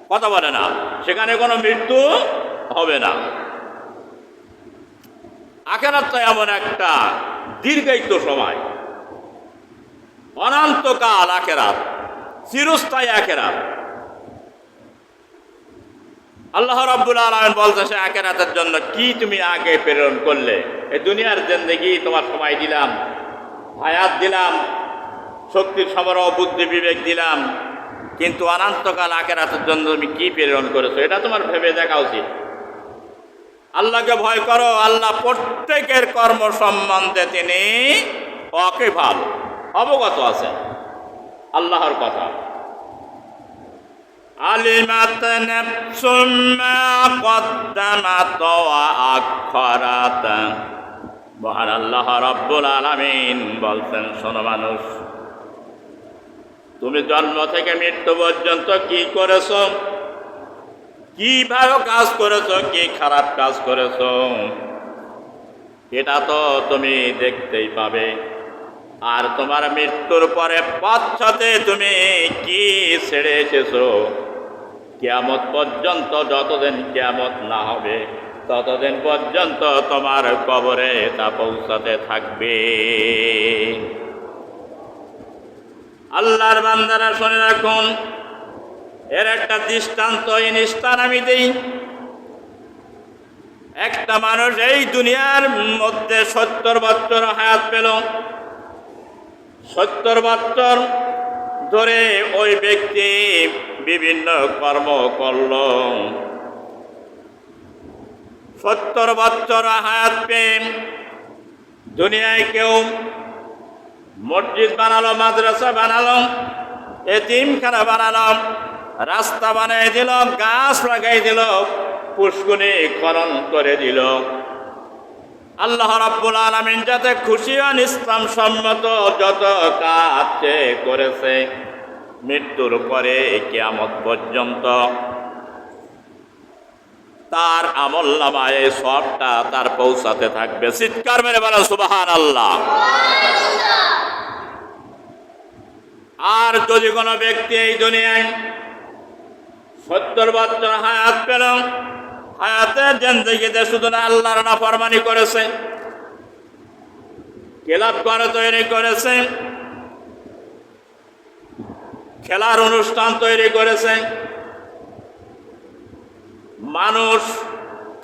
কথা বলে না, সেখানে কোনো মৃত্যু হবে না। আখিরাত তো এমন একটা দীর্ঘায়িত সময়, অনন্তকাল আখিরাত, চিরস্থায়ী আখিরাত। আল্লাহ রাব্বুল আলামিন বলছে সে আখিরাতের জন্য কি তুমি আগে প্রেরণ করলে? এই দুনিয়ার জিন্দেগি তোমার সময় দিলাম, হায়াত দিলাম, শক্তির সমারোহ, বুদ্ধি বিবেক দিলাম, কিন্তু অনন্তকাল আখিরাতের জন্য তুমি কি প্রেরণ করেছো এটা তোমার ভেবে দেখা উচিত। আল্লাহকে ভয় করো। আল্লাহ প্রত্যেকের কর্ম সম্বন্ধে তিনি ওয়াকিফাল, অবগত আছেন। আল্লাহর কথা, আলিমাত নাফসুম মা কদ্দামাত ওয়া আখখারাত। মহান আল্লাহ রাব্বুল আলামিন বলছেন, শোনো মানুষ, তুমি জন্ম থেকে মৃত্যু পর্যন্ত কি করেছো, কি ভালো কাজ করেছো, কি খারাপ কাজ করেছো, এটা তো তুমি দেখতেই পাবে। আর তোমার মৃত্যুর পরে পশ্চাতে তুমি কি ছেড়ে এসেছো, কিয়ামত পর্যন্ত, যতদিন কিয়ামত না হবে ততদিন পর্যন্ত তোমার কবরে তা পৌঁছাতে থাকবে। আল্লাহর বান্দারা শুনে রাখুন, এর একটা দৃষ্টান্ত ইনস্টান আমি দিই। একটা মানুষ এই দুনিয়ার মধ্যে 70 বছর হায়াত পেল। 70 বছর ধরে ওই ব্যক্তি বিভিন্ন কর্ম করল। 70 বছর হায়াত পেয়ে দুনিয়ায় কেউ মসজিদ বানালো, মাদ্রাসা বানালো, এতিমখানা বানালো, রাস্তা বানাই দিল, গাছ লাগাই দিল, পুষ্করিণী খনন করে দিল। আল্লাহ রাব্বুল আলামিন যাতে খুশি হন, ইসলাম সম্মত যত কাজ সে করেছে, মৃত্যুর পরে কিয়ামত পর্যন্ত তার আমলনামায় সবটা তার পৌঁছাতে থাকবে। চিৎকার মেরে বলেন সুবহানাল্লাহ। আর যদি কোনো ব্যক্তি এই দুনিয়ায় 70 বছর হায়াত পেল, হায়াতের জিন্দেগিতে শুধু না আল্লাহর নাফরমানি করেছে, ক্লাব ঘর তৈরি করেছে, খেলার অনুষ্ঠান তৈরি করেছে, মানুষ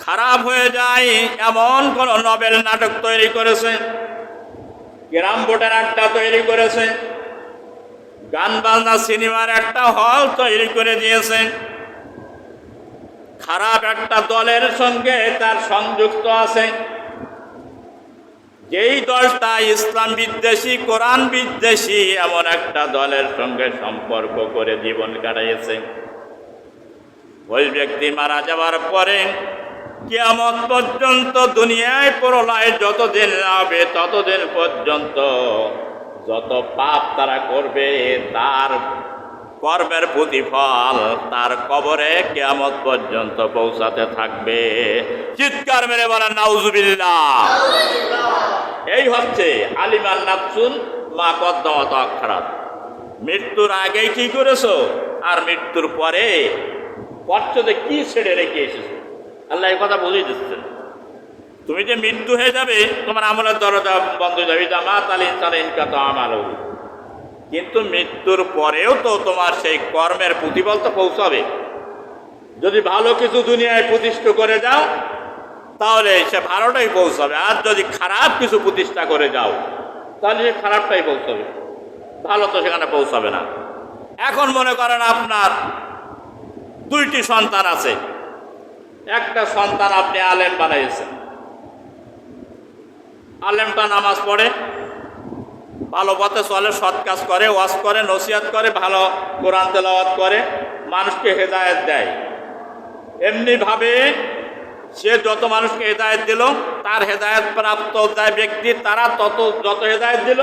খারাপ হয়ে যায় এমন কোন নভেল নাটক তৈরি করেছে, ক্যারাম বোর্ডের আড্ডা তৈরি করেছে, গান বাজনা সিনেমার একটা হল তৈরি করে দিয়েছে, খারাপ একটা দলের সঙ্গে তার সংযুক্ত আছে, যেই দলটা ইসলাম বিদ্বেষী, কোরআন বিদ্বেষী, এমন একটা দলের সঙ্গে সম্পর্ক করে জীবন কাটাইছে। ওই ব্যক্তি মারা যাওয়ার পরে কিয়ামত পর্যন্ত দুনিয়ায় প্রলয় যতদিন হবে ততদিন পর্যন্ত যত পাপ তারা করবে তার কর্মের প্রতিফল তার কবরে কিয়ামত পর্যন্ত পৌঁছাতে থাকবে। চিৎকার মেরে বলেন নাউজুবিল্লাহ। এই হচ্ছে আলিমান নাফসুন মা কদ্দামাত ওয়া আখখারাত। মৃত্যুর আগেই কি করেছো আর মৃত্যুর পরে পশ্চাতে কি ছেড়ে রেখে এসেছো। আল্লাহ এই কথা বুঝিয়ে দিচ্ছেন। তুমি যে মৃত্যু হয়ে যাবে, তোমার আমলের দরজা বন্ধ হয়ে যাবে, জামাত আল ইনসান ইনকাতা আমালুহু, কিন্তু মৃত্যুর পরেও তো তোমার সেই কর্মের প্রতিফল তো পৌঁছাবে। যদি ভালো কিছু দুনিয়ায় প্রতিষ্ঠা করে যাও তাহলে সে ভালোটাই পৌঁছাবে, আর যদি খারাপ কিছু প্রতিষ্ঠা করে যাও তাহলে সে খারাপটাই পৌঁছাবে, ভালো তো সেখানে পৌঁছাবে না। এখন মনে করেন আপনার 2টি সন্তান আছে, একটা সন্তান আপনি আলেম বানাইছেন, আলেমটা নামাজ পড়ে, ভালো পথে চলে, সৎ কাজ করে, ওয়াজ করে, নসিহত করে, ভালো কোরআন তেলাওয়াত করে, মানুষকে হেদায়েত দেয়। এমনিভাবে সে যত মানুষকে হেদায়েত দিল, তার হেদায়েত প্রাপ্ত ব্যক্তি তারা যত হেদায়েত দিল,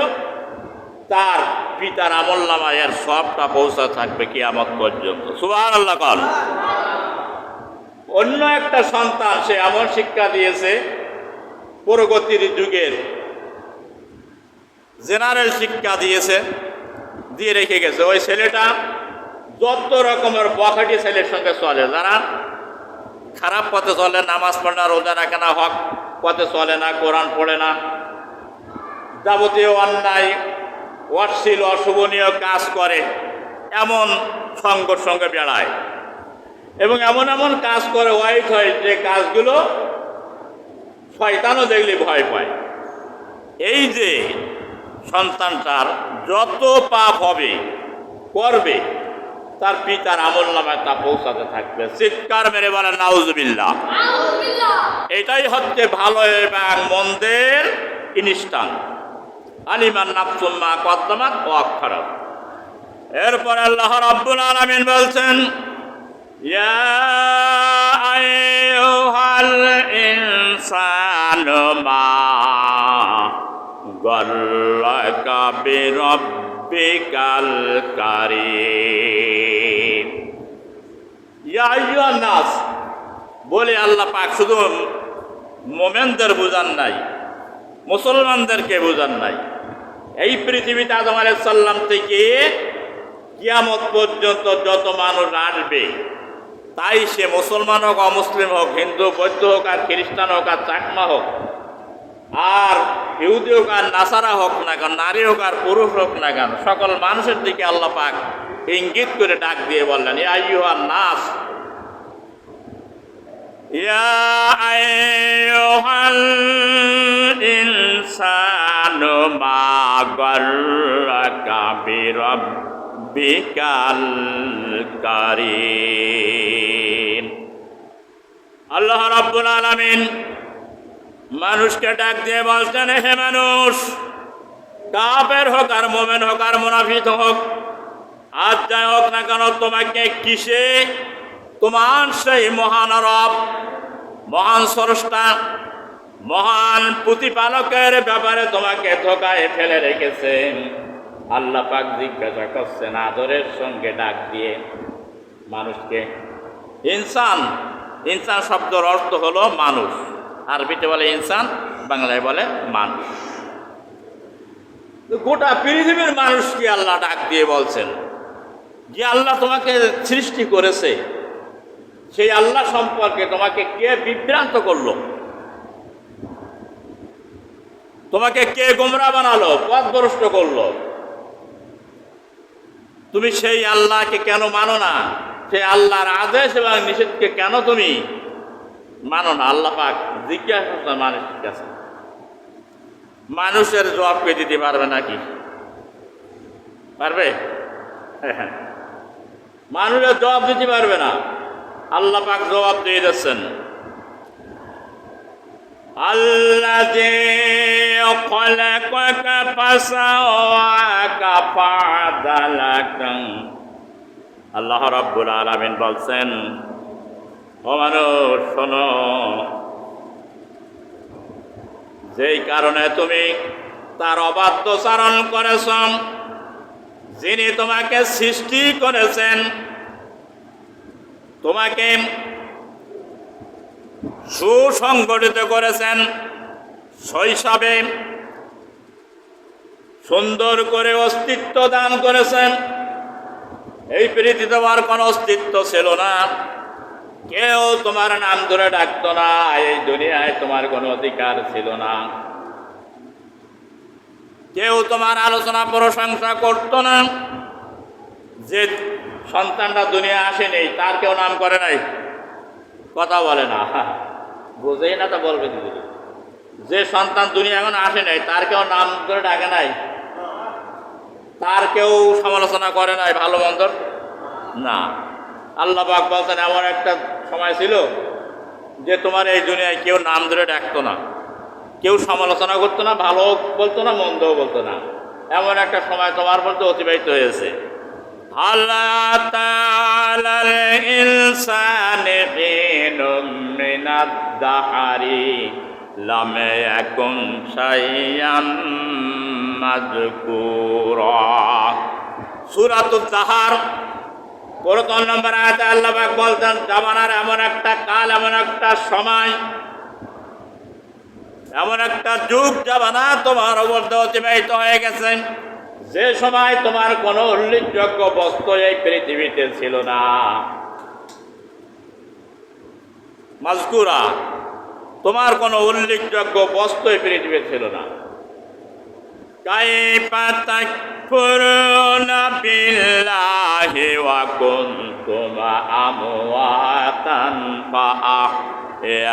তার পিতার আমলনামায় এর সবটা পৌঁছা থাকবে কিয়ামত পর্যন্ত। সুবহানাল্লাহ বল। অন্য একটা সন্তান সে এমন শিক্ষা দিয়েছে, পরবর্তী যুগের জেনারেল শিক্ষা দিয়েছে, দিয়ে রেখে গেছে। ওই ছেলেটা যত রকমের বখাটি ছেলের সঙ্গে চলে, যারা খারাপ পথে চলে, নামাজ পড়ে না, রোজা রাখে না, হক পথে চলে না, কোরআন পড়ে না, যাবতীয় অন্যায় অশ্লীল অশোভনীয় কাজ করে, এমন সঙ্গর সঙ্গে বেড়ায় এবং এমন এমন কাজ করে হোয়াইট হয় যে কাজগুলো শয়তানও দেখলে ভয় পায়। এই যে সন্তানটার যত পাপ হবে করবে, তার পিতার আমল নামায় তা পৌঁছাতে থাকবে। চিৎকার মেরে বলেন নাউজুবিল্লাহ। এটাই হচ্ছে ভালো এবং মন্দের ইনস্ট্যান্ট। আলিমান নাফসুম মা কদ্দামাত ওয়া আখখারাত। এরপর আল্লাহ রাব্বুল আলামিন বলছেন, ইয়া আইয়ুহাল ইনসানু মা গাররাকা বিরাব্বিকাল কারীম। ইয়া আইয়ুহান নাস বলে আল্লাহ পাক শুধু মোমেনদের বুঝান নাই, মুসলমানদেরকে বুঝান নাই। এই পৃথিবীতে আদম আলাইহিস সালাম থেকে কিয়ামত পর্যন্ত যত মানুষ আসবে, তাই সে মুসলমান হোক, অমুসলিম হোক, হিন্দু বৌদ্ধ হোক, আর খ্রিস্টান হোক, আর চাকমা হোক, আর ইহুদি হোক, আর নাসারা হোক না কেন, নারী হোক আর পুরুষ হোক না কেন, সকল মানুষের দিকে আল্লাহ পাক ইঙ্গিত করে ডাক দিয়ে বললেন, ইয়া আইয়ুহান নাস, ইয়া আইয়ুহাল ইনসানু মা গাররাকা বিরাব্বিকাল কারীম। আল্লাহ রাব্বুল আলামিন মানুষকে ডাক দিয়ে বলছেন, হে মানুষ, কাফের হোক আর মুমিন হোক আর মুনাফিক হোক, আজ যাই হোক না কেন, তোমাকে কিসে তোমার সেই মহান রব, মহান স্রষ্টা, মহান প্রতিপালকের ব্যাপারে তোমাকে ধোকায় ফেলে রেখেছেন। আল্লাহ পাক জিজ্ঞাসা করছেন আদরের সঙ্গে ডাক দিয়ে মানুষকে। ইনসান, ইনসান শব্দের অর্থ হলো মানুষ। আরবিতে বলে ইনসান, বাংলায় বলে মানুষ। গোটা পৃথিবীর মানুষকে আল্লাহ ডাক দিয়ে বলছেন যে আল্লাহ তোমাকে সৃষ্টি করেছে, সেই আল্লাহ সম্পর্কে তোমাকে কে বিভ্রান্ত করলো, তোমাকে কে গোমরা বানালো, পথভ্রষ্ট করলো, তুমি সেই আল্লাহকে কেন মানো না, সেই আল্লাহর আদেশ এবং নিষেধকে কেন তুমি মানো না? আল্লাহ পাক জিজ্ঞাসা মানুষের কাছে। মানুষের জবাবকে দিতে পারবে নাকি? পারবে? মানুষের জবাব দিতে পারবে না। আল্লাহ পাক জবাব দিয়ে দিচ্ছেন, আল্লাযী খালাকাকা ফাসাওয়াকা ফাআদালাকা। আল্লাহ রাব্বুল আলামিন বলছেন, ও মানুষ শোনো, যেই কারণে তুমি তার অবাধ্যচারণ করেছ, যিনি তোমাকে সৃষ্টি করেছেন, তোমাকে সুসংগঠিত করেছেন, শৈশবে সুন্দর করে অস্তিত্ব দান করেছেন। এই পৃথিবীতে তোমার কোনো অস্তিত্ব ছিল না, কেউ তোমার নাম ধরে ডাকতো না, এই দুনিয়ায় তোমার কোনো অধিকার ছিল না, কেউ তোমার আলোচনা প্রশংসা করতো না। যে সন্তানটা দুনিয়া আসেনি তার কেউ নাম করে নাই, কথা বলে না, বোঝেই না, তা বলবে কি? যে সন্তান দুনিয়া এখন আসে নাই তার কেউ নাম করে ডাকে নাই, তার কেউ সমালোচনা করে নাই ভালো মন্দর না। আল্লাহ পাক বলছেন, এমন একটা সময় ছিল যে তোমার এই দুনিয়ায় কেউ নাম ধরে ডাকতো না, কেউ সমালোচনা করতো না, ভালো বলতো না, মন্দও বলতো না। এমন একটা সময় তোমার মধ্যে অতিবাহিত হয়েছে। আল্লাহ তাআলার ইনসানে হিনুম মিনাদ দাহারি লাম ইয়াকুন শাইআন মাযকুরা। সূরাতুদ দাহার ১৫ নম্বর আয়াতে আল্লাহ পাক বলতেন, জামানার এমন একটা কাল, এমন একটা সময়, এমন একটা যুগ জামানা তোমার উপর অতিবাহিত হয়ে গেছে, যে সময় তোমার কোনো উল্লেখযোগ্য বস্তু এই পৃথিবীতে ছিল না, মাজকুরা, তোমার কোনো উল্লেখযোগ্য বস্তু এই পৃথিবীতে ছিল না। কাইফা তাকফুরুনা বিল্লাহি ওয়া কুনতুম আমওয়াতান ফাআহইয়াকুম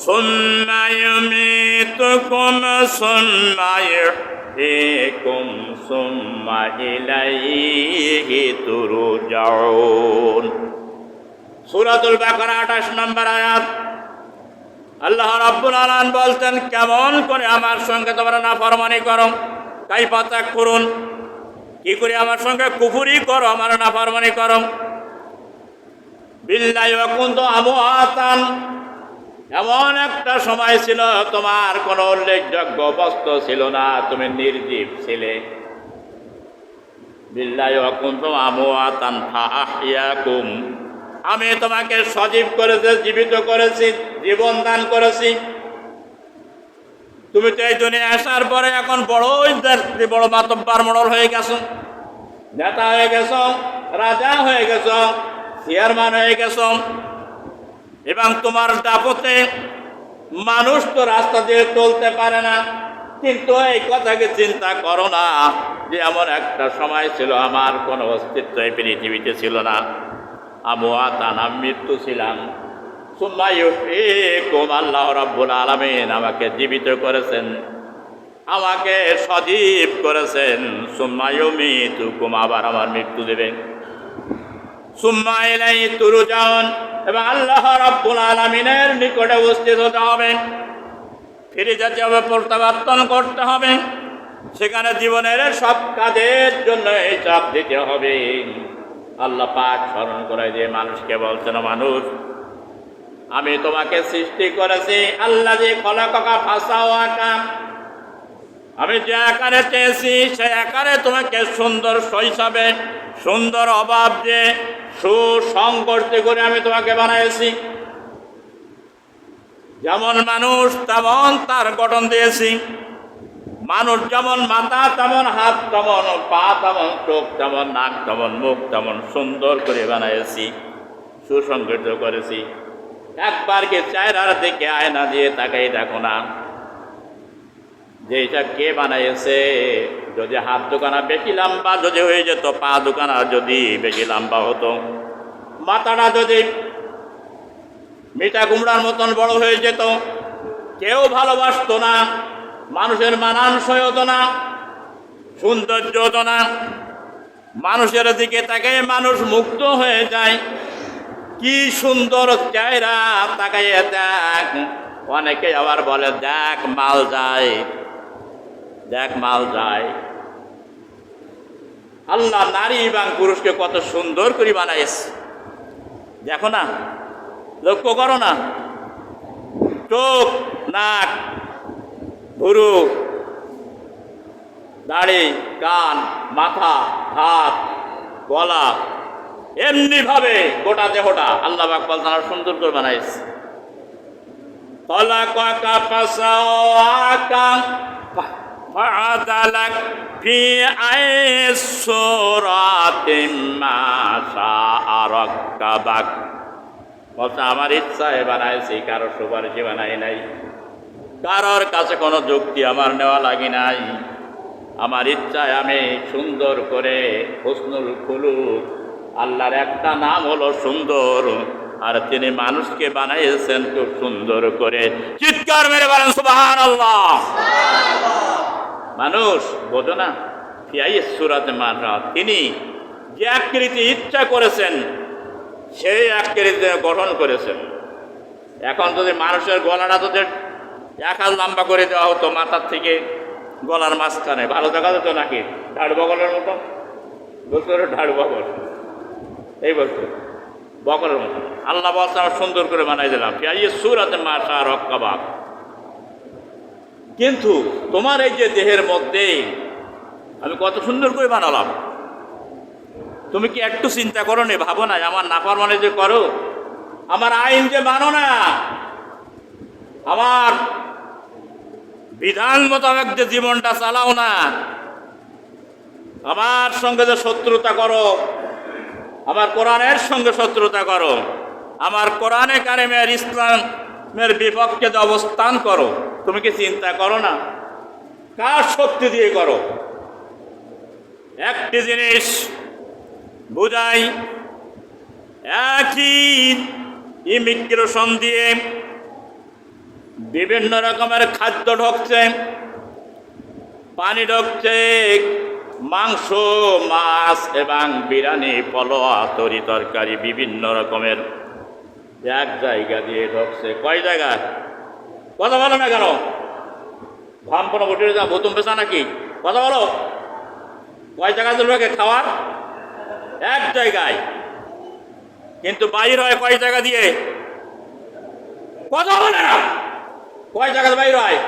সুম্মা ইউমীতুকুম সুম্মা ইহয়িকুম সুম্মা ইলাইহি তুরজাউন। সূরাতুল বাকারা 28 নম্বর আয়াত। আল্লাহ রাব্বুল আলামিন বলতেন, কেমন করে আমার সঙ্গে তোমরা নাফরমানি করো, কাইফা তাকফুরুন, কি করে আমার সঙ্গে কুফরি করো, আমার নাফরমানি করো। বিল্লাহি ওয়া কুনতুম আমওয়াতান, এমন একটা সময় ছিল তোমার কোনো উল্লেখযোগ্য বস্তু ছিল না, তুমি নির্জীব ছিলে। বিল্লাহি ওয়া কুনতুম আমওয়াতান ফাআহইয়াকুম, আমি তোমাকে সজীব করেছি, জীবিত করেছি, জীবন দান করেছি। তুমি তো এই দুনিয়া আসার পরে এখন বড় মাতব্বার মোড়ল হয়ে গেছো, নেতা হয়ে গেছো, রাজা হয়ে গেছো, চেয়ারম্যান হয়ে গেছো, এবং তোমার দাপতে মানুষ তো রাস্তা দিয়ে চলতে পারে না। কিন্তু এই কথাকে চিন্তা করো না যে এমন একটা সময় ছিল আমার কোনো অস্তিত্ব এই পৃথিবীতে ছিল না। আমওয়াতান, আমি মৃত্যু ছিলাম। সুম্মা ইউহয়িকুম, আল্লাহ রাব্বুল আলামিন আমাকে জীবিত করেছেন, আমাকে সজীব করেছেন। সুম্মা ইউমীতুকুম, আবার আমার মৃত্যু দেবেন। সুম্মা ইলাইহি তুরজাউন, এবং আল্লাহ রাব্বুল আলামিনের নিকটে উপস্থিত হতে হবে, ফিরে যেতে হবে, প্রত্যাবর্তন করতে হবে। সেখানে জীবনের সব কাজের জন্য হিসাব দিতে হবে। আল্লাহ পাক স্মরণ করে দিয়ে মানুষকে বলছেন, মানুষ, আমি তোমাকে সৃষ্টি করেছি, আল্লাহ যে খলাকাকা ফাসাওয়াকা, আমি যে আকারে চেয়েছি সেই আকারে তোমাকে সুন্দর শৈশবে, সুন্দর অভাব যে সুসংগঠিত করে আমি তোমাকে বানাইছি। যেমন মানুষ তেমন তার গঠন দিয়েছি। মানুষ যেমন মাথা তেমন হাত, তেমন পা, তেমন চোখ, তেমন নাক, তেমন মুখ, তেমন সুন্দর করে বানাইছি, সুসংগঠিত করেছি। একবার কি চেহারার দিকে আয়না দিয়ে তাকাই দেখো না যে এটা কে বানাইছে। যদি হাত দুখানা বেশি লম্বা যদি হয়ে যেত, পা দুখানা যদি বেশি লম্বা হতো, মাথাটা যদি মিঠা কুমড়ার মতন বড় হয়ে যেত, কেউ ভালোবাসতো না, মানুষের মানানসই হতো না, সৌন্দর্য হতো না। মানুষের দিকে তাকাই মানুষ মুগ্ধ হয়ে যায়, কি সুন্দর চেহারা, তাকাইয়ে দেখ। অনেকে আবার বলে, দেখ মাল যায়, দেখ মাল যায়। আল্লাহ নারী এবং পুরুষকে কত সুন্দর করে বানাইছে, দেখো না, লক্ষ্য করো না। চোখ, নাক, ভুরু, দাড়ি, কান, মাথা, হাত, গলা, এমনি ভাবে গোটা দেহটা আল্লাহ পাক বলছেন সুন্দর করে বানাইছে। খলাকাকা ফাসাওয়াকা ফাআদালাক ফি আইসুরাতিম মা শাআ রাক্কাবাক, বলছে আমার ইচ্ছায় বানাইছি, কারো সুপারিশে বানাই নাই, কারোর কাছে কোনো যুক্তি আমার নেওয়া লাগে নাই। আমার ইচ্ছায় আমি সুন্দর করে, হুসনুল খুলুক, আল্লাহর একটা নাম হলো সুন্দর, আর তিনি মানুষকে বানাইছেন খুব সুন্দর করে। চিৎকার মেরে বলেন সুবহানাল্লাহ। মানুষ বোঝো না, ফিয়াই সুরাতে মারা, তিনি যে আকৃতি ইচ্ছা করেছেন সেই আকৃতি গঠন করেছেন। এখন যদি মানুষের গলাটা যদি এক হাত লম্বা করে দেওয়া হতো, মাথার থেকে গলার মাঝখানে, ভালো দেখা যেত নাকি? ঢাড়ু বগলের মতো, বছরের ঢাড়ু বগল, এই বলতো বগলের মতো। আল্লাহ বলছে আমার সুন্দর করে বানাই দিলাম, ফিয়াই সুরাতে মাশা রক্কাবাক। কিন্তু তোমার এই যে দেহের মধ্যে আমি কত সুন্দর করে বানালাম, তুমি কি একটু চিন্তা করো নি, ভাবো না? আমার নাফরমানি যে করো, আমার আইন যে মানো না, আমার বিধান মোতাবেক যে জীবনটা চালাও না, আমার সঙ্গে যে শত্রুতা করো, আমার কোরআনের সঙ্গে শত্রুতা করো, আমার কোরআনে কারিমের ইসলামের বিপক্ষে যে অবস্থান করো, তুমি কি চিন্তা করো না কার শক্তি দিয়ে করো? একটি জিনিস বুঝাই, একই ইমিগ্রেশন দিয়ে বিভিন্ন রকমের খাদ্য ঢুকছে, পানি ঢুকছে, মাংস, মাছ এবং বিরিয়ানি, পোলাও, তরি তরকারি বিভিন্ন রকমের এক জায়গা দিয়ে ঢুকছে। কয় জায়গা? কথা বলো না কেন? ভামপনা বটে যা ভুতুম পেশা নাকি? কথা বলো। কয় জায়গা ঢোকে খাওয়ার? এক জায়গায়। কিন্তু বাইর হয় কয় জায়গা দিয়ে? কথা বলে না। কয় জায়গাতে বাইর হয়?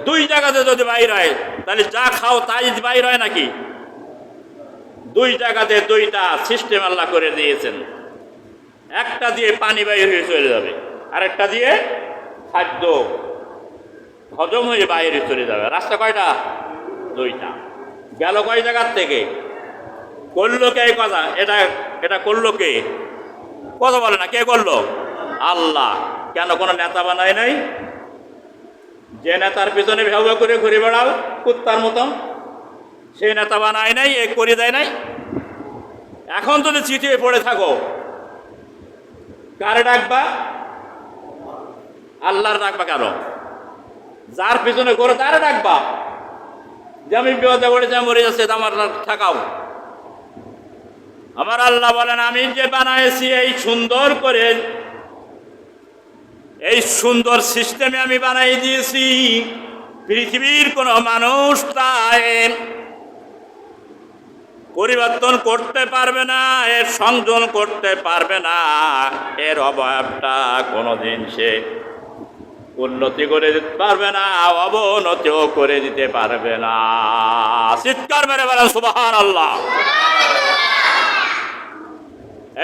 দুই জায়গাতে যদি বাইর হয় তাহলে যা খাও তাই বাইর হয় নাকি? দুই জায়গাতে দুইটা সিস্টেম আল্লাহ করে দিয়েছেন। একটা দিয়ে পানি বাইর হয়ে চলে যাবে, আরেকটা দিয়ে খাদ্য হজম হয়ে বাইরে চলে যাবে। রাস্তা কয়টা? দুইটা। গেল কয় জায়গার থেকে? করলো কে এই কথা? এটা করলো কে? কথা বলে না, কে করলো? আল্লাহ। কেন কোনো নেতা বানায় নাই? যে নেতার পিছনে ভেবে করে ঘুরে বেড়াও কুত্তার মতন, সেই নেতা বানায় নাই, এ করে দেয় নাই। এখন যদি চিঠিয়ে পড়ে থাকো, কারে ডাকবা? আল্লাহর ডাকবা কেন? যার পিছনে করে তারে ডাকবা। যে আমি বিপদে পড়েছি, মরে যাচ্ছে, আমার থাকাও। আমার আল্লাহ বলেন, আমি যে বানাইছি এই সুন্দর করে, এই সুন্দর সিস্টেমে আমি বানাই দিয়েছি, পৃথিবীর কোনো মানুষ তাই পরিবর্তন করতে পারবে না, এর সংযোজন করতে পারবে না, এর অবয়বটা কোনোদিন সে উন্নতি করে দিতে পারবে না, অবনতিও করে দিতে পারবে না। চিৎকার মেরে বলেন সুবহানাল্লাহ।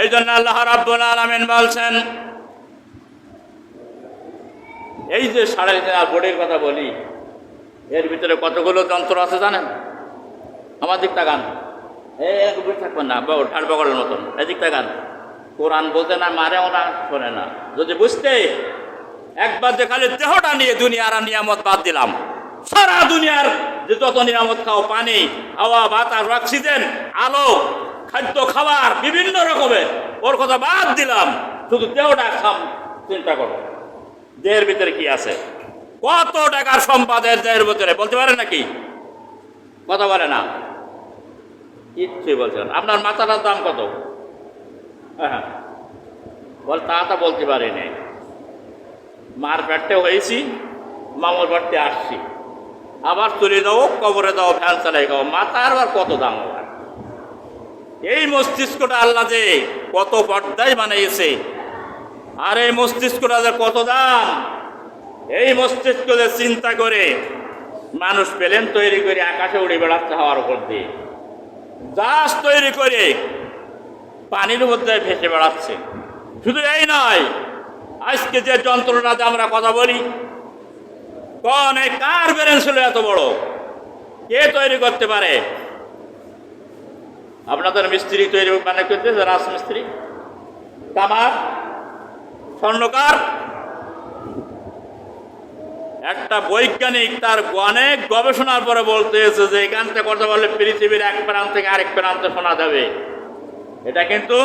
এই জন্য আল্লাহ রাব্বুল আলামিন বলছেন, এই যে 3.5 বোর্ডের কথা বলি, এর ভিতরে কতগুলো যন্ত্র আছে জানেন? আমার দিক তাকান, থাকবেন না ঠাড় বগলের মতন, এদিক তাকান। কোরআন বলতে না, মারেও না, শোনে না। যদি বুঝতে একবার যে খালি দেহটা নিয়ে দুনিয়ার নিয়ামত বাদ দিলাম, সারা দুনিয়ার যে যত নিয়ামত খাও, পানি, হাওয়া, বাতাস, অক্সিজেন, আলো, খাদ্য, খাবার বিভিন্ন রকমের, ওর কথা বাদ দিলাম, শুধু দেহটা খাম। চিন্তা করো দেহের ভিতরে কি আছে? কত টাকার সম্পাদের দেহের ভিতরে বলতে পারে নাকি? কথা বলে না, কিচ্ছুই বলছেন। আপনার মাথাটার দাম কত? হ্যাঁ, বল তা বলতে পারিনি। মার পেটে হয়েছি, মামার বাড়িতে আসছি, আবার চলে দাও, কবরে দাও, ভ্যান চালাই খাও, মাথার আর কত দাম আবার। এই মস্তিষ্কটা আল্লাহ যে কত পর্দায় বানিয়েছে, আর এই মস্তিষ্কটা যে কত দাম, এই মস্তিষ্ক যে চিন্তা করে মানুষ প্লেন তৈরি করে আকাশে উড়ে বেড়াচ্ছে হাওয়ার উপর দিয়ে, জাহাজ তৈরি করে পানির মধ্যে ভেসে বেড়াচ্ছে। শুধু এই নয়, আজকে যে যন্ত্রণাতে আমরা কথা বলি, কোন কার ব্রেন ছিল এত বড়? কে তৈরি করতে পারে? আপনাদের মিস্ত্রি তৈরি বানাই করতেছে, রাজমিস্ত্রি, তামার, স্বর্ণকার। একটা বৈজ্ঞানিক তার অনেক গবেষণার পরে বলতেছে যে এখান থেকে কথা বললে পৃথিবীর এক প্রান্ত থেকে আরেক প্রান্তে শোনা যাবে। এটা কিন্তু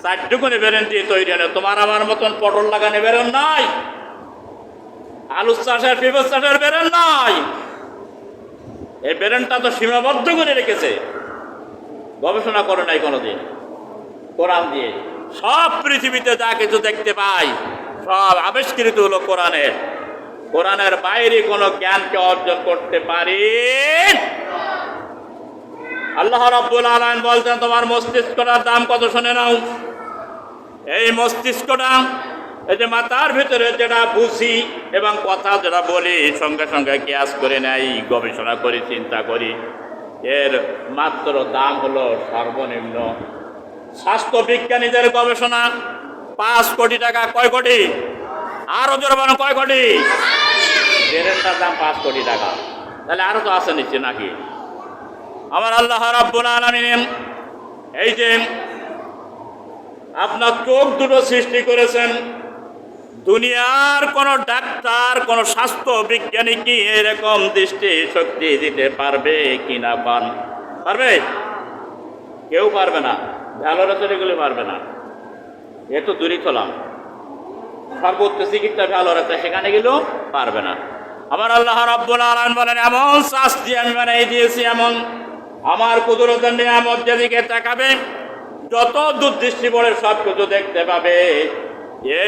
4 বেরেন দিয়ে তৈরি হয়। তোমার আমার মতন পটল লাগানো বেরেন নাই, আলু চাষের, পেঁপে চাষের বেরেন নাই। এই বেরেনটা তো সীমাবদ্ধ করে রেখেছে, গবেষণা করে নাই কোনোদিন। কোরআন দিয়ে সব পৃথিবীতে যা কিছু দেখতে পাই সব আবিষ্কৃত হলো কোরআনের। কোরআনের বাইরে কোনো জ্ঞানকে অর্জন করতে পারি। আল্লাহ রাব্বুল আলামিন বলছেন, তোমার মস্তিষ্কটার দাম কত শুনে নাও। এই মস্তিষ্কটা, এই যে মাথার ভিতরে যেটা বুঝি এবং কথা যেটা বলি, সঙ্গে সঙ্গে কিয়াস করে নেই, গবেষণা করি, চিন্তা করি, এর মাত্র দাম হলো সর্বনিম্ন। স্বাস্থ্য বিজ্ঞানীদের গবেষণা 5 কোটি টাকা। কয় কোটি? আরো জোরে বলেন, কয় কোটি? ব্রেনটার দাম 5 কোটি টাকা। তাহলে আরো তো আছে নিচ্ছে নাকি? আমার আল্লাহ রাব্বুল আলামিন এই যে আপনার চোখ দুটো সৃষ্টি করেছেন, দুনিয়ার কোন ডাক্তার কোন স্বাস্থ্য বিজ্ঞানী কি এরকম দৃষ্টি শক্তি দিতে পারবে কি না? পারবে? কেউ পারবে না। ভ্যালোরেটরিগুলি পারবে না। এ তো দূরই তোলাম, সর্বোচ্চ চিকিৎসা ভ্যালোরেটরি সেখানে গেলেও পারবে না। আমার আল্লাহ রাব্বুল আলামিন বলেন, এমন শাস্তি আমি বানাই দিয়েছি, এমন আমার কুদরতের নিয়ামত যেদিকে তাকাবে যত দূরদৃষ্টি বলে সব কিছু দেখতে পাবে।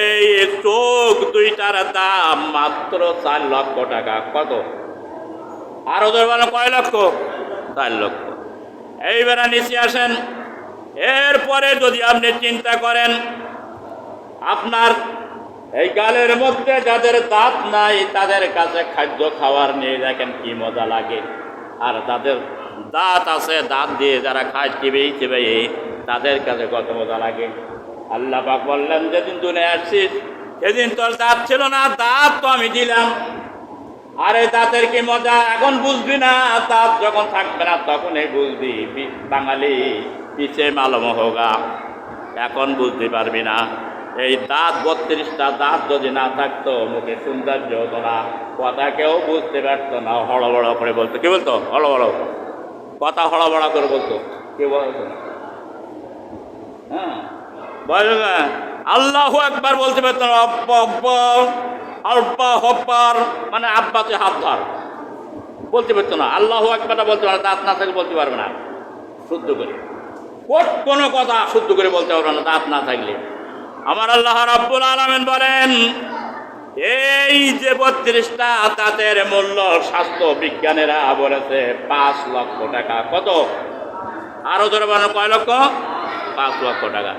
এই চোখ দুইটার দাম মাত্র 4 লক্ষ টাকা। কত? আর ওদের বলে কয় লক্ষ? 4 লক্ষ। এইবারে নিচে আসেন। এরপরে যদি আপনি চিন্তা করেন, আপনার এই গালের মধ্যে যাদের দাঁত নাই তাদের কাছে খাদ্য খাওয়ার নিয়ে দেখেন কি মজা লাগে, আর যাদের দাঁত আছে দাঁত দিয়ে যারা খায় চিবিয়ে তাদের কাছে কত মজা লাগে। আল্লাহ পাক বললেন, যেদিন দুনিয়ায় আসছিস সেদিন তোর দাঁত ছিল না, দাঁত তো আমি দিলাম। আরে দাঁতের কি মজা এখন বুঝবি না, দাঁত যখন থাকবে না তখনই বুঝবি। বাঙালি পিছে মালুম হোগা, এখন বুঝতে পারবি না। এই দাঁত 32টা দাঁত যদি না থাকতো মুখে সৌন্দর্য হতো না, কথা কেউ বুঝতে পারতো না। হড়বড় করে বলতো। কি বলতো? হড়বড় কথা হড়বড় করে বলতো। কে বলতো? হ্যাঁ, বলো না। আল্লাহু আকবার বলতে পারতো না। আব্বা হব্বার মানে আব্বাতে হাত ধর বলতে পারতো না। আল্লাহু আকবারটা বলতে পারবে না, দাঁত না থাকলে বলতে পারবে না শুদ্ধ করে। কোনো কথা শুদ্ধ করে বলতে পারবে না দাঁত না থাকলে। আমার আল্লাহ রাব্বুল আলামিন বলেন, এই যে 32টা দাঁতের মূল্য স্বাস্থ্য বিজ্ঞানীরা বলেছে 5 লক্ষ টাকা। কত? আরো ধরে বলেন কয় লক্ষ? 5 লক্ষ টাকা।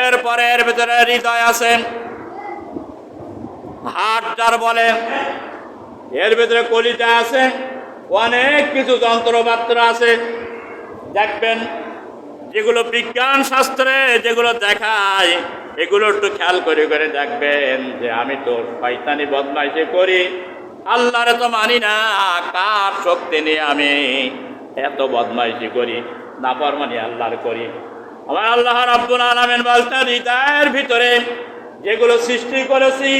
এরপরে এর ভিতরে হৃদয় আছে, হার্ট যার বলে, এর ভিতরে কলিজা আছে, অনেক কিছু যন্ত্রপাত্র আছে। দেখবেন যেগুলো বিজ্ঞান শাস্ত্রে যেগুলো দেখায় এগুলো একটু খেয়াল করে করে দেখবেন যে আমি তো শয়তানি বদমাইশি করি, আল্লাহরে তো মানি না, কার শক্তি নিয়ে আমি এত বদমাইশি করি, নাফরমানি আল্লাহর করি। আমার আল্লাহ রাব্বুল আলামিন বলতেন, হৃদয়ের ভিতরে যেগুলো সৃষ্টি করেছি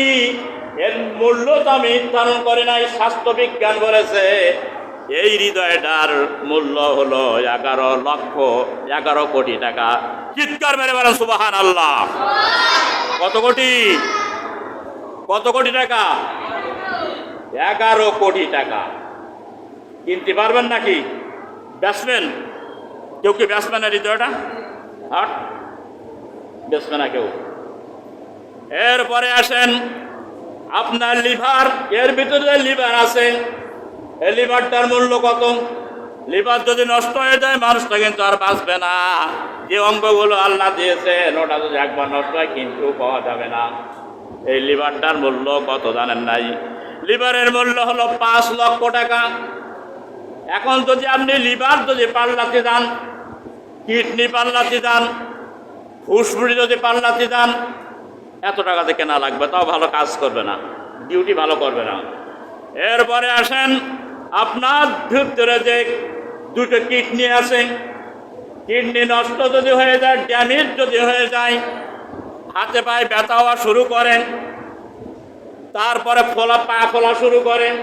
এর মূল্য তো আমি নির্ধারণ করে নাই, স্বাস্থ্য বিজ্ঞান বলেছে এই হৃদয়টার মূল্য হলো 11 কোটি টাকা। চিৎকার মেরে বলেন সুবহানাল্লাহ। কত কোটি? কত কোটি টাকা? 11 কোটি টাকা। কিনতে পারবেন নাকি? বেচবেন? কেউ কি বেচবে না হৃদয়টা? হাট বেচবে না কেউ। এরপরে আসেন আপনার লিভার, এর ভিতরে লিভার আছে, এই লিভারটার মূল্য কত? লিভার যদি নষ্ট হয়ে যায় মানুষটা কিন্তু আর বাঁচবে না। যে অঙ্গগুলো আল্লাহ দিয়েছেন ওটা যদি একবার নষ্ট হয় কিন্তু পাওয়া যাবে না। এই লিভারটার মূল্য কত জানেন নাই? লিভারের মূল্য হলো 5 লক্ষ টাকা। এখন যদি আপনি লিভার যদি পাল্লাতে যান, কিডনি পাল্লাতে যান, ফুসফুস যদি পাল্লাতে যান, এত টাকাতে কেনা লাগবে, তাও ভালো কাজ করবে না, ডিউটি ভালো করবে না। এরপরে আসেন আপনার ভিতরে যে 2টো কিডনি আছে, কিডনি নষ্ট যদি হয়ে যায়, ড্যামেজ যদি হয়ে যায়, হাতে পায়ে ব্যথা হওয়া শুরু করেন, তারপরে পা ফোলা শুরু করেন,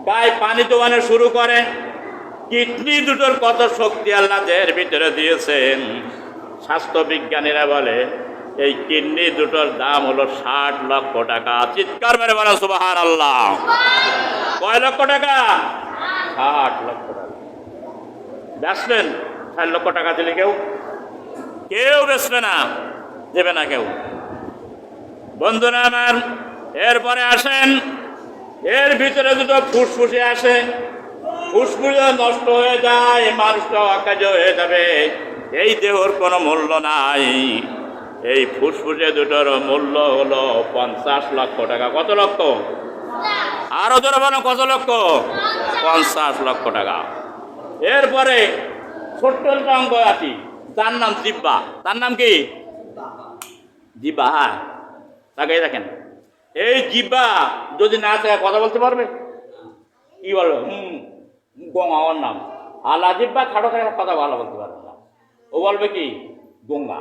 গায়ে পানি জমানো শুরু করেন। কিডনি দুটোর কত শক্তি আল্লাহ এর ভিতরে দিয়েছেন। স্বাস্থ্য বিজ্ঞানীরা বলে এই কিডনি দুটোর দাম হলো 60 লক্ষ টাকা। চিৎকার মেরে বলেন সুবহানাল্লাহ। কয় লক্ষ টাকা? 60 লক্ষ টাকা। বেচবেন? 60 লক্ষ টাকা দিলে কেউ কেউ বেচবে না, দেবে না কেউ। বন্ধুরা আমার, এরপরে আসেন এর ভিতরে 2টো ফুসফুসে আসে, ফুসফুসে নষ্ট হয়ে যায় মানুষটা অকাজ হয়ে যাবে, এই দেহর কোনো মূল্য নাই। এই ফুসফুসে 2টোর মূল্য হলো 50 লক্ষ টাকা। কত লক্ষ? আরো ধরে বলো কত লক্ষ? 50 লক্ষ টাকা। এরপরে ছোট্ট একটা অঙ্গ আছে, তার নাম জিহ্বা। তার নাম কি? জিহ্বা। হ্যাঁ, তাকে দেখেন, এই জিহ্বা যদি না থাকে কথা বলতে পারবে? কি বলো? গঙ্গাওয়ার নাম আল্লাহ জিব্বা খাটো থাকে, কথা ভালো বলতে পারবে না, ও বলবে কি গঙ্গা।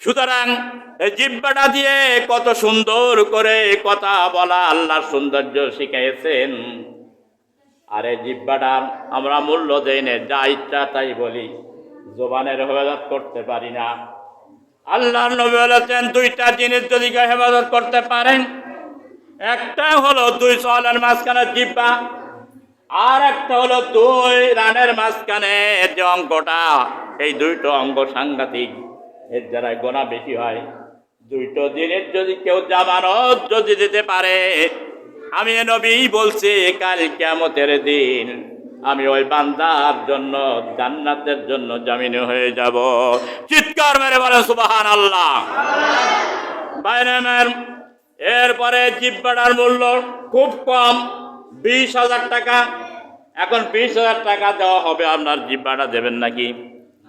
সুতরাং এই জিব্বাটা দিয়ে কত সুন্দর করে কথা বলা আল্লাহর সৌন্দর্য শিখাইছেন। আর এই জিব্বাটার আমরা মূল্য দেই না, যা ইচ্ছা তাই বলি, জবানের হেফাজত করতে পারি না। আল্লাহর নবী বলেছেন দুইটা জিনিস যদি কেউ হেফাজত করতে পারেন, একটা হলো দুই চওয়ালের মাঝখানে জিব্বা, আর একটা হলো দুই রানের মাঝখানে যে অঙ্গটা, এই দুইটো অঙ্গ সাংঘাতিক, এর দ্বারা গোনা বেশি হয়। দুইটো জিনিস যদি কেউ জামানত যদি দিতে পারে, আমি নবী বলছি কাল কিয়ামতের দিন আমি ওই বান্দার জন্য জান্নাতের জন্য জামিন হয়ে যাব। চিৎকার মেরে বলে সুবহানাল্লাহ। বাইরের এরপরে জিব্বাটার মূল্য খুব কম, 20,000 টাকা। এখন 20,000 টাকা দেওয়া হবে, আপনার জিব্বাটা দেবেন নাকি?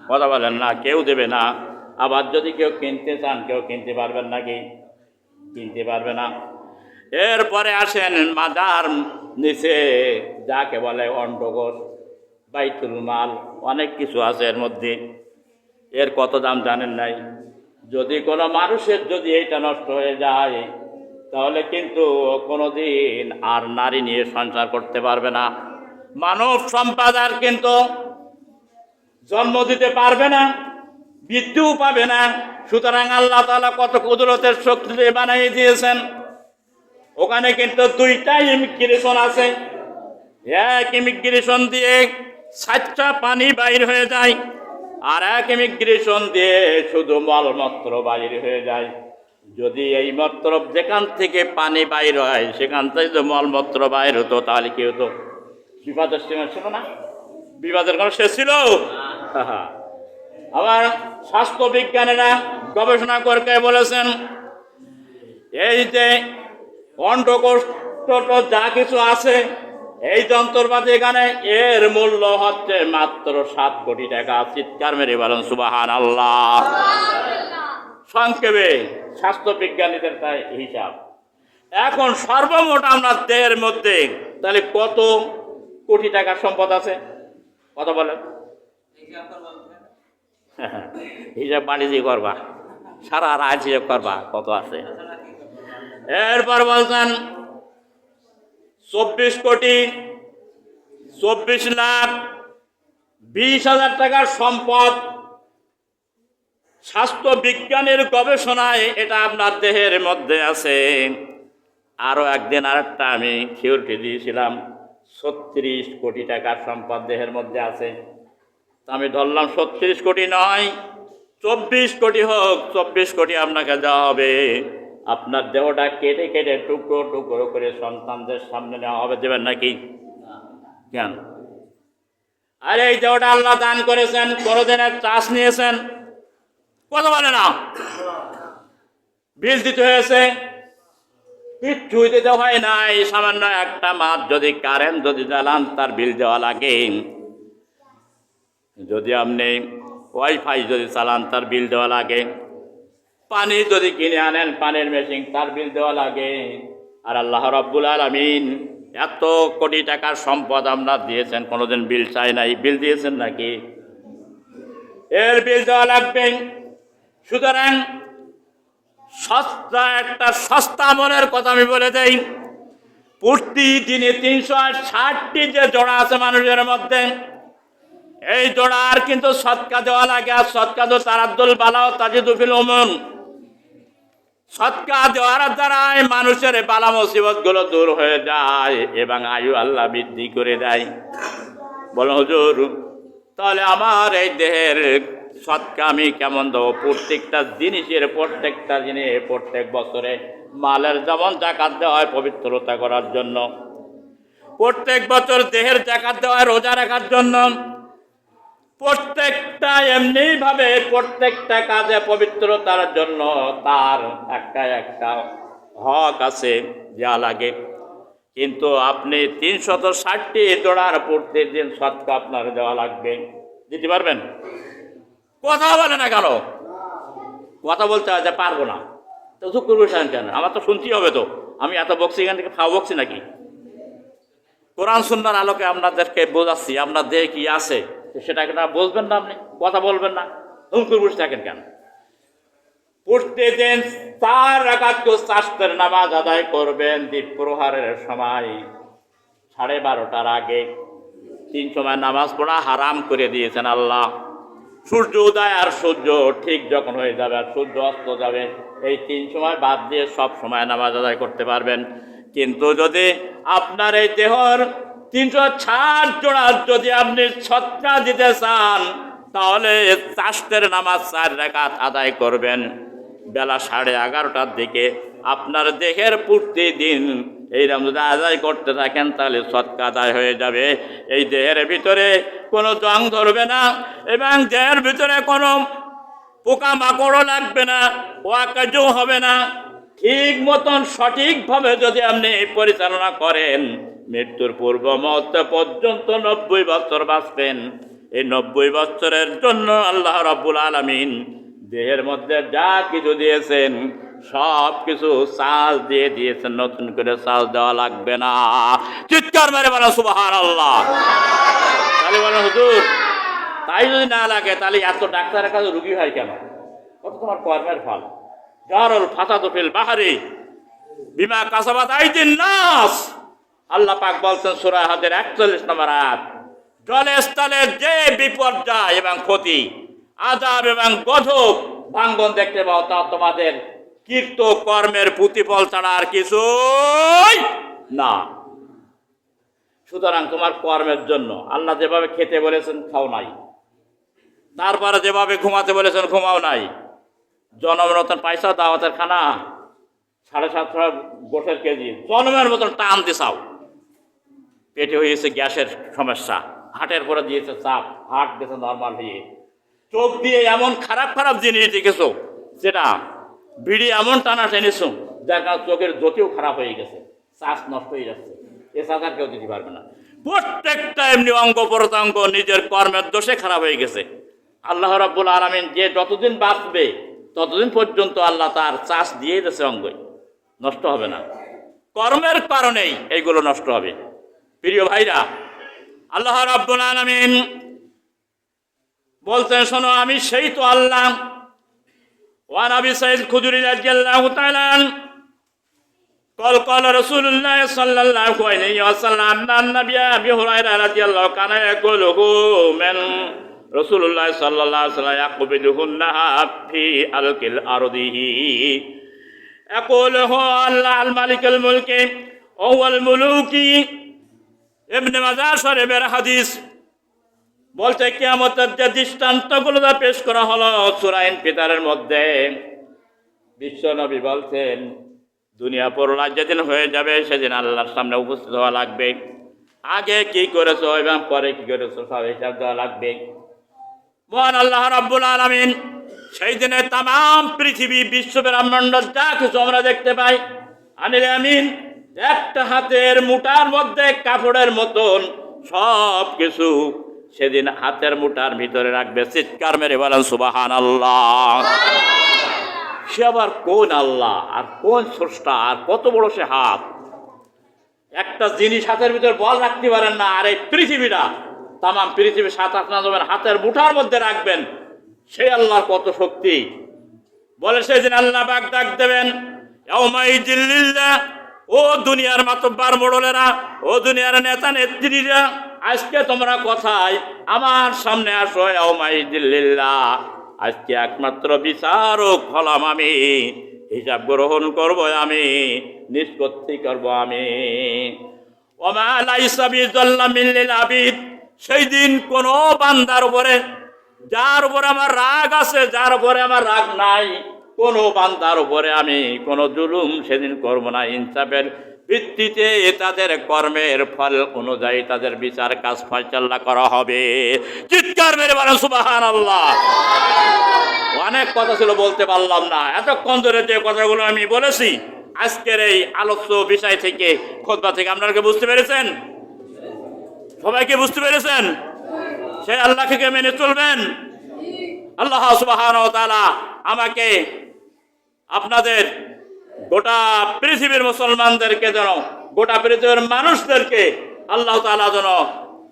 কথা বলেন না, কেউ দেবে না। আবার যদি কেউ কিনতে চান, কেউ কিনতে পারবেন নাকি? কিনতে পারবে না। এরপরে আসেন মাজার নিচে যাকে বলে অন্ডকোষ, বাইতুল মাল, অনেক কিছু আছে এর মধ্যে। এর কত দাম জানেন নাই? যদি কোনো মানুষের যদি এইটা নষ্ট হয়ে যায়, তাহলে কিন্তু কোনোদিন আর নারী নিয়ে সংসার করতে পারবে না, মানব সম্পদ আর কিন্তু জন্ম দিতে পারবে না, বৃদ্ধিও পাবে না। সুতরাং আল্লাহ তাআলা কত কুদরতের শক্তি দিয়ে বানিয়ে দিয়েছেন। ওখানে কিন্তু দুইটা ইমিগ্রেশন আছে, এক ইমিগ্রেশন দিয়ে 7টা পানি বাইর হয়ে যায়, আর এক ইমিগ্রেশন দিয়ে শুধু মলমূত্র বাইর হয়ে যায়। যদি এই মূত্র যেখান থেকে পানি বাইর হয় সেখান থেকে যদি মলমূত্র বাইর হতো, তাহলে কি হতো? বিপদের সীমা ছিল না? বিপদের কোনো শেষ ছিল? আবার স্বাস্থ্য বিজ্ঞানীরা গবেষণা করে বলেছেন, এই যে অন্ডকোষ যা কিছু আছে, এই যন্ত্রপাতি এখানে, এর মূল্য হচ্ছে মাত্র 7 কোটি টাকা। চিৎকার মেরে বলেন সুবহানাল্লাহ। সংক্ষেপে স্বাস্থ্য বিজ্ঞানীদের তাই হিসাব। এখন সর্বমোট আমরা দেহের মধ্যে তাহলে কত কোটি টাকার সম্পদ আছে? কত বলেন? হিসাব বাণিজ্য করবা, সারা রাত হিসাব করবা কত আছে। এরপর বলছেন 24 কোটি 24 লাখ 20,000 টাকার সম্পদ। স্বাস্থ্য বিজ্ঞানের গবেষণায় এটা আপনার দেহের মধ্যে আছে। আরও একদিন আরেকটা আমি থিওরি দিয়েছিলাম, 36 কোটি টাকার সম্পদ দেহের মধ্যে আছে। আমি ধরলাম 36 কোটি নয়, 24 কোটি হোক, 24 কোটি আপনাকে দেওয়া হবে। আপনার দেহটা কেটে কেটে টুকরো টুকরো করে সন্তানদের সামনে নেওয়া হবে, দেবেন নাকি? কেন? আরে এই দেহটা আল্লাহ দান করেছেন, কোনোদিনের চাষ নিয়েছেন? কথা বলে না। বিল দিতে হয়েছে? কিচ্ছুই দিতে হয় নাই। সামান্য একটা মাছ যদি কারেন্ট যদি জ্বালান, তার বিল দেওয়া লাগে। যদি আপনি ওয়াইফাই যদি চালান, তার বিল দেওয়া লাগে। পানি যদি কিনে আনেন, পানির মেশিন, তার বিল দেওয়া লাগে। আর আল্লাহ রাব্বুল আলামিন এত কোটি টাকার সম্পদ আপনার দিয়েছেন, কোনোদিন বিল চাই নাই? বিল দিয়েছেন নাকি? এর বিল দেওয়া লাগবে। সুতরাং সস্তা একটা সস্তা আমলের কথা আমি বলে দেই। প্রতিদিনে 360টি যে জোড়া আছে মানুষের মধ্যে, এই জোড়ার কিন্তু সদকা দেওয়া লাগে। আর সদকা তো তারাদ্দুল বালা ও তাজিদু ফিল উমুর। সদকা দেওয়ার দ্বারাই মানুষের বালা মুসিবত গুলো দূর হয়ে যায় এবং আয়ু আল্লাহ বৃদ্ধি করে দেয়। বলো হুজুর, তাহলে আমার এই দেহের সদকা আমি কেমন দেবো? প্রত্যেকটা জিনিসের, প্রত্যেকটা জিনিস প্রত্যেক বছরে মালের যেমন জাকাত দেওয়া হয় পবিত্রতা করার জন্য, প্রত্যেক বছর দেহের জাকাত দেওয়া হয় রোজা রাখার জন্য, প্রত্যেকটা এমনি ভাবে প্রত্যেকটা কাজে পবিত্রতার জন্য তার একটা একটা হক আছে, যা লাগে। কিন্তু আপনি 360টি জোড়ার প্রত্যেকদিন সদকা আপনার দেওয়া লাগবে। দিতে পারবেন? কথা বলে না কেন? কথা বলতে হয় যে পারবো না, তো চুপ করবো কেন? আমার তো শুনতেই হবে। তো আমি এত বকছি, এখান থেকে ফাও বকছি নাকি? কোরআন সুন্নাহর আলোকে আপনাদেরকে বোঝাচ্ছি, আপনার দেহে কি আছে সেটাকে না বুঝবেন না, আপনি কথা বলবেন না, হুমকুর বসে থাকেন কেন? প্রতিদিন 4 রাকাত চাষতের নামাজ আদায় করবেন দ্বীপ প্রহারের সময় 12:30টার আগে। 3 সময় নামাজ পড়া হারাম করে দিয়েছেন আল্লাহ। সূর্য উদয় আর সূর্য ঠিক যখন হয়ে যাবে আর সূর্য অস্ত যাবে, এই 3 সময় বাদ দিয়ে সব সময় নামাজ আদায় করতে পারবেন। কিন্তু যদি আপনার এই দেহর 360 জোড়া যদি আপনি ছত্রা দিতে চান, তাহলে চাষতের নামাজ 4 রাকাত আদায় করবেন বেলা 11:30টার দিকে। আপনার দেহের প্রতিদিন এইরকম যদি আদায় করতে থাকেন তাহলে সৎকা আদায় হয়ে যাবে। এই দেহের ভিতরে কোনো জং ধরবে না এবং দেহের ভিতরে কোনো পোকা মাকড়ও লাগবে না, ওয়াকাজও হবে না। ঠিক মতন সঠিকভাবে যদি আপনি পরিচালনা করেন, মৃত্যুর পূর্ব মুহূর্ত পর্যন্ত 90 বছর বাঁচবেন। এই 90 বছরের জন্য আল্লাহ রাব্বুল আলামিন দেহের মধ্যে যা কিছু দিয়েছেন সব কিছু চার্জ দিয়ে দিয়েছেন, নতুন করে চার্জ দেওয়া লাগবে না। চিৎকার মেরে বলেন সুবহানাল্লাহ। তাহলে বলেন হুজুর, তাই যদি না লাগে তাহলে এত ডাক্তারের কাছে রুগী হয় কেন? কত তোমার কর্মের ফল। জারুল ফাসাদু ফিল বাহরি বিমা কাসাবাত আইদিন নাস। আল্লাহ পাক বলছেন সূরা হাদের 41 নম্বর আয়াত, জলে স্থলে যে বিপর্যয় এবং ক্ষতি, আযাব এবং গজব ভাঙ্গন দেখতে পাও তা তোমাদের কীর্ত কর্মের প্রতিফল ছাড়া আর কিছুই না। সুতরাং তোমার কর্মের জন্য আল্লাহ যেভাবে খেতে বলেছেন খাও নাই, তারপরে যেভাবে ঘুমাতে বলেছেন ঘুমাও নাই। জনমের মতন পয়সা দাওয়াতের খানা 750 গোশের কেজি জনমের মতন টান দিছাও, পেটে হয়েছে গ্যাসের সমস্যা, হার্টের পরে দিয়েছে চাপ, হার্ট দিয়েছে নর্মাল হয়ে, চোখ দিয়ে এমন খারাপ খারাপ জিনিস দেখেছো, যেটা বিড়ি এমন টানা টেনেছো যার কারণে চোখের জ্যোতিও খারাপ হয়ে গেছে, শ্বাস নষ্ট হয়ে যাচ্ছে, এ সাজা কেউ দিতে পারবে না। প্রত্যেকটা এমনি অঙ্গ প্রত্যঙ্গ নিজের কর্মের দোষে খারাপ হয়ে গেছে। আল্লাহ রাব্বুল আলামিন যে যতদিন বাঁচবে ততদিন পর্যন্ত আল্লাহ তার চাষ দিয়ে দিয়েছে, অঙ্গই নষ্ট হবে না, কর্মের কারণেই এইগুলো নষ্ট হবে। প্রিয় ভাইরা, আল্লাহ রাব্বুল আলামিন বলতেন শোনো আমি সেই তো আল্লাহ। ওয়ান আবি সাঈদ খুদরি রাদিয়াল্লাহু তাআলা قال قال رسول الله صلى الله عليه وسلم أن النبي أبي هريرة رضي الله كان يقول من رسول الله صلى الله عليه وسلم يقبضهن في ألك الأرضه يقول هو الله الملك الملك وهو الملوك ইবনে মাজাহ শরীফের হাদিস। বলতে কিয়ামতের যে দৃষ্টান্তগুলো পেশ করা হলো সূরা ইনফিতারের মধ্যে, বিশ্বনবী বলছেন দুনিয়া পরলোক যেদিন হয়ে যাবে সেদিন আল্লাহর সামনে উপস্থিত হওয়া লাগবে। আগে কি করেছো এবং পরে কি করেছো সব হিসাব দেওয়া লাগবে। মহান আল্লাহ রাব্বুল আলামিন সেই দিনে তাম পৃথিবী বিশ্ব ব্রহ্মাণ্ড যা কিছু আমরা দেখতে পাই, আনিল আমিন একটা হাতের মুঠার মধ্যে কাপড়ের মতন সব কিছু সেদিন হাতের মুঠার ভিতরে রাখবে। চিৎকার মেরে বলেন সুবহানাল্লাহ। সে আবার কোন আল্লাহ আর কোন স্রষ্টা আর কত বড় সে হাত। একটা জিনিস হাতের ভিতরে বল রাখতে পারেন না, আর এই পৃথিবীটা তাম পৃথিবী 7-8 জনের হাতের মুঠার মধ্যে রাখবেন, সেই আল্লাহর কত শক্তি। বলে সেদিন আল্লাহ পাক ডাক দেবেন, ইয়াউমাইযিল্লিল্লাহ, ও দুনিয়ার মাতব্বার মোড়লেরা, ও দুনিয়ার নেতা নেত্রীরা, আজকে তোমরা কোথায়? আমার সামনে আসো। ইয়াউমাইযিল্লিল্লাহ, আজকে একমাত্র বিচারক হলাম আমি, হিসাব গ্রহণ করব আমি, নিষ্পত্তি করব আমি। ওমা লাইসা বিযাল্লামিন লিল আবিদ, সেই দিন কোন বান্দার উপরে, যার উপরে আমার রাগ আছে, যার উপরে আমার রাগ নাই, কোন বান্দার উপরে আমি কোন জুলুম সেদিন করব না। ইনসাফের ভিত্তিতে তাদের কর্মের ফল অনুযায়ী তাদের বিচার কাজ ফয়সালা করা হবে। চিৎকার মেরে বলেন সুবহানাল্লাহ। অনেক কথা ছিল বলতে পারলাম না, এতক্ষণ ধরে যে কথাগুলো আমি বলেছি আজকের এই আলোচ্য বিষয় থেকে, খুতবা থেকে, আপনারা কি বুঝতে পেরেছেন? সবাইকে বুঝতে পেরেছেন? সেই আল্লাহকে মেনে চলবেন। আল্লাহ সুবহানাহু ওয়া তাআলা আমাকে আপনাদের গোটা পৃথিবীর মুসলমানদেরকে যেন, গোটা পৃথিবীর মানুষদেরকে আল্লাহ তাআলা যেন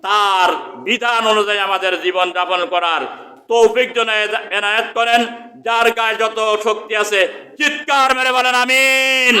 তার বিধান অনুযায়ী আমাদের জীবন যাপন করার তৌফিক যেন এনায়েত করেন। যার গায়ে যত শক্তি আছে চিৎকার মেরে বলেন আমিন।